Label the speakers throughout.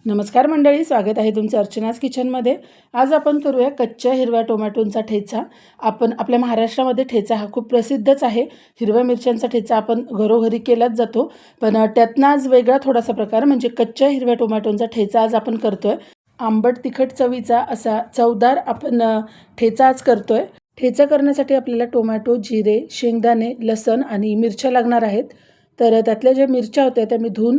Speaker 1: नमस्कार मंडळी, स्वागत आहे तुमचं अर्चनाज किचनमध्ये। आज आपण करूया कच्च्या हिरव्या टोमॅटोंचा ठेचा। आपल्या महाराष्ट्रामध्ये ठेचा हा खूप प्रसिद्धच आहे। हिरव्या मिरच्यांचा ठेचा आपण घरोघरी केलाच जातो, पण त्यातनं आज वेगळा थोडासा प्रकार म्हणजे कच्च्या हिरव्या टोमॅटोंचा ठेचा आज आपण करतोय। आंबट तिखट चवीचा असा चवदार आपण ठेचा आज करतोय। ठेचा करण्यासाठी आपल्याला टोमॅटो, जिरे, शेंगदाणे, लसण आणि मिरच्या लागणार आहेत। तर त्यातल्या ज्या मिरच्या होत्या त्या मी धुवून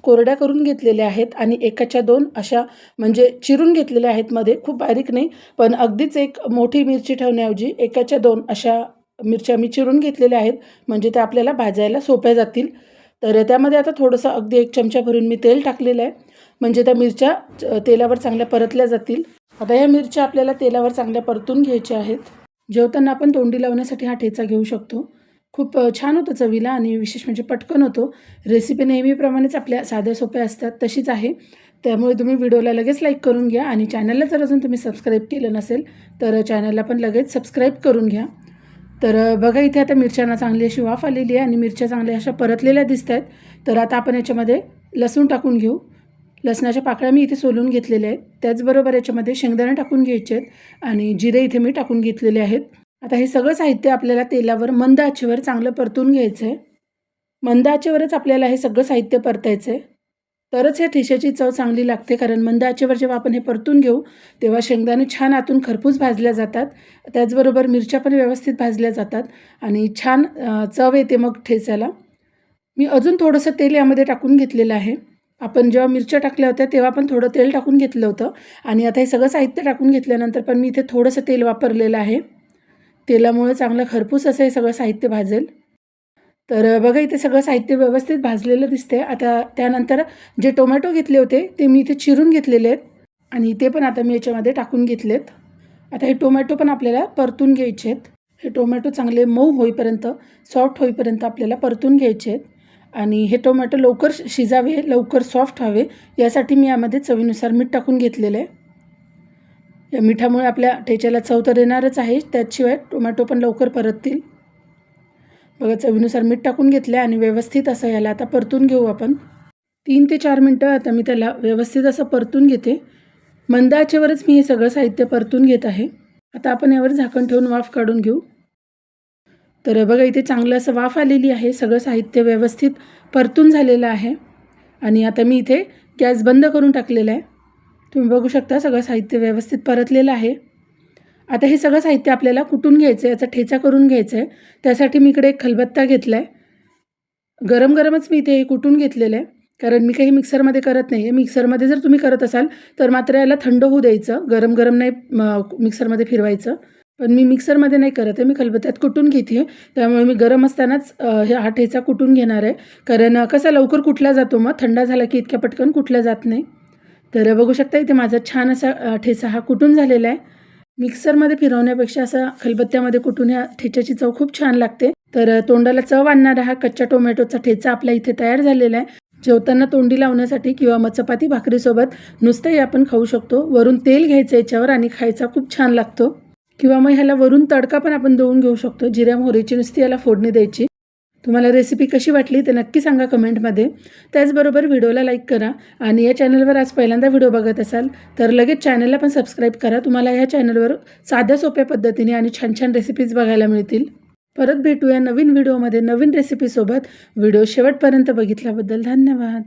Speaker 1: कोरड्या करून घेतलेल्या आहेत आणि एकाच्या दोन अशा म्हणजे चिरून घेतलेल्या आहेत। मध्ये खूप बारीक नाही, पण अगदीच एक मोठी मिरची ठेवण्याऐवजी एकाच्या दोन अशा मिरच्या मी चिरून घेतलेल्या आहेत, म्हणजे त्या आपल्याला भाजायला सोप्या जातील। तर त्यामध्ये आता थोडंसं अगदी 1 चमचा भरून मी तेल टाकलेलं आहे, म्हणजे त्या मिरच्या तेलावर चांगल्या परतल्या जातील। आता ह्या मिरच्या आपल्याला तेलावर चांगल्या परतून घ्यायच्या आहेत। जेवताना आपण तोंडी लावण्यासाठी हा ठेचा घेऊ शकतो। खूप छान होतं चवीला आणि विशेष म्हणजे पटकन होतो। रेसिपी नेहमीप्रमाणेच आपल्या साध्या सोप्या असतात तशीच आहे, त्यामुळे तुम्ही व्हिडिओला लगेच लाईक करून घ्या आणि चॅनलला जर अजून तुम्ही सबस्क्राईब केलं नसेल तर चॅनलला पण लगेच सबस्क्राईब करून घ्या। तर बघा, इथे आता मिरच्यांना चांगली अशी वाफ आलेली आहे आणि मिरच्या चांगल्या अशा परतलेल्या दिसत आहेत। तर आता आपण याच्यामध्ये लसूण टाकून घेऊ। लसणाच्या पाकळ्या मी इथे सोलून घेतलेल्या आहेत। त्याचबरोबर याच्यामध्ये शेंगदाणे टाकून घ्यायचे आहेत आणि जिरे इथे मी टाकून घेतलेले आहेत। आता हे सगळं साहित्य आपल्याला तेलावर मंद आचेवर चांगलं परतून घ्यायचं आहे। मंद आचेवरच आपल्याला हे सगळं साहित्य परतायचं आहे, तरच ह्या ठेच्याची चव चांगली लागते। कारण मंद आचेवर जेव्हा आपण हे परतून घेऊ तेव्हा शेंगदाणे छान आतून खरपूस भाजल्या जातात, त्याचबरोबर मिरच्या पण व्यवस्थित भाजल्या जातात आणि छान चव येते मग ठेच्याला। मी अजून थोडंसं तेल यामध्ये टाकून घेतलेलं आहे। आपण जेव्हा मिरच्या टाकल्या होत्या तेव्हा पण थोडं तेल टाकून घेतलं होतं आणि आता हे सगळं साहित्य टाकून घेतल्यानंतर पण मी इथे थोडंसं तेल वापरलेलं आहे। तेलामुळे चांगलं खरपूस असं हे सगळं साहित्य भाजेल। तर बघा, इथे सगळं साहित्य व्यवस्थित भाजलेलं दिसते। आता त्यानंतर जे टोमॅटो घेतले होते ते मी इथे चिरून घेतलेले आहेत आणि ते पण आता मी याच्यामध्ये टाकून घेतलेत। आता हे टोमॅटो पण आपल्याला परतून घ्यायचे आहेत। हे टोमॅटो चांगले मऊ होईपर्यंत, सॉफ्ट होईपर्यंत आपल्याला परतून घ्यायचे आहेत आणि हे टोमॅटो लवकर शिजावे, लवकर सॉफ्ट व्हावे यासाठी मी यामध्ये चवीनुसार मीठ टाकून घेतलेलं आहे। या मिठामुळे आपल्या ठेच्याला चव तर येणारच आहे, त्याशिवाय टोमॅटो पण लवकर परततील। बघा, चवीनुसार मीठ टाकून घेतलं आणि व्यवस्थित असं याला आता परतून घेऊ आपण। 3 ते 4 मिनटं आता मी त्याला व्यवस्थित असं परतून घेते। मंद आचेवरच मी हे सगळं साहित्य परतून घेत आहे। आता आपण यावर झाकण ठेवून वाफ काढून घेऊ। तर बघा, इथे चांगलं असं वाफ आलेली आहे, सगळं साहित्य व्यवस्थित परतून झालेलं आहे आणि आता मी इथे गॅस बंद करून टाकलेला आहे। तुम्ही बघू शकता सगळं साहित्य व्यवस्थित परतलेलं आहे। आता हे सगळं साहित्य आपल्याला कुटून घ्यायचं आहे, याचा ठेचा करून घ्यायचा आहे। त्यासाठी मी इकडे एक खलबत्ता घेतला आहे। गरम गरमच मी इथे हे कुटून घेतलेलं आहे, कारण मी काही मिक्सरमध्ये करत नाही आहे। मिक्सरमध्ये जर तुम्ही करत असाल तर मात्र याला थंड होऊ द्यायचं, गरम गरम नाही मिक्सरमध्ये फिरवायचं। पण मी मिक्सरमध्ये नाही करत आहे, मी खलबत्त्यात कुटून घेते आहे। त्यामुळे मी गरम असतानाच हा ठेचा कुटून घेणार आहे, कारण कसा लवकर कुटला जातो, मग थंड झाला की इतक्या पटकन कुटला जात नाही। तर बघू शकता इथे माझा छान असा ठेचा हा कुटून झालेला आहे। मिक्सरमध्ये फिरवण्यापेक्षा असा खलबत्त्यामध्ये कुटून ह्या ठेच्याची चव खूप छान लागते। तर तोंडाला चव आणणारा हा कच्च्या टोमॅटोचा ठेचा आपला इथे तयार झालेला आहे। जेवताना तोंडी लावण्यासाठी किंवा मग चपाती भाकरीसोबत नुसतंही आपण खाऊ शकतो। वरून तेल घ्यायचं याच्यावर आणि खायचा खूप छान लागतो, किंवा मग ह्याला वरून तडका पण आपण देऊन घेऊ शकतो। जिऱ्या मोहरीची नुसती याला फोडणी द्यायची। तुम्हाला रेसिपी कशी वाटली ते नक्की सांगा कमेंटमध्ये। त्याचबरोबर व्हिडिओला लाईक करा आणि या चॅनलवर आज पहिल्यांदा व्हिडिओ बघत असाल तर लगेच चॅनलला पण सबस्क्राईब करा। तुम्हाला ह्या चॅनलवर साध्या सोप्या पद्धतीने आणि छान छान रेसिपीज बघायला मिळतील। परत भेटूया नवीन व्हिडिओमध्ये नवीन रेसिपीसोबत। व्हिडिओ शेवटपर्यंत बघितल्याबद्दल धन्यवाद।